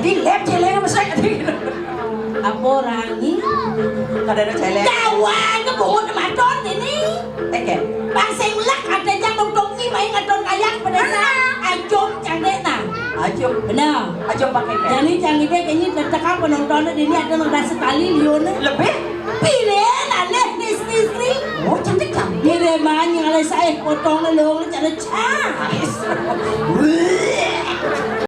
Adi lep celeng mesra adi. Apa rangi? Kadang celeng. Kawan kebungun maton ini. Teke. Bang sing lek ada yang nongkrong ni main ngadon kayak pedesa. Ajom cantik nah. Ajum. Benar. Ajum pakai kayak. Jadi cantik kayaknya tertekan penontonnya ini ada nongkrong sekali lione. Lebih. Pilih lah istri. Oh cantik cantik. Pilih banyak kalau saya potong lelong cara cah.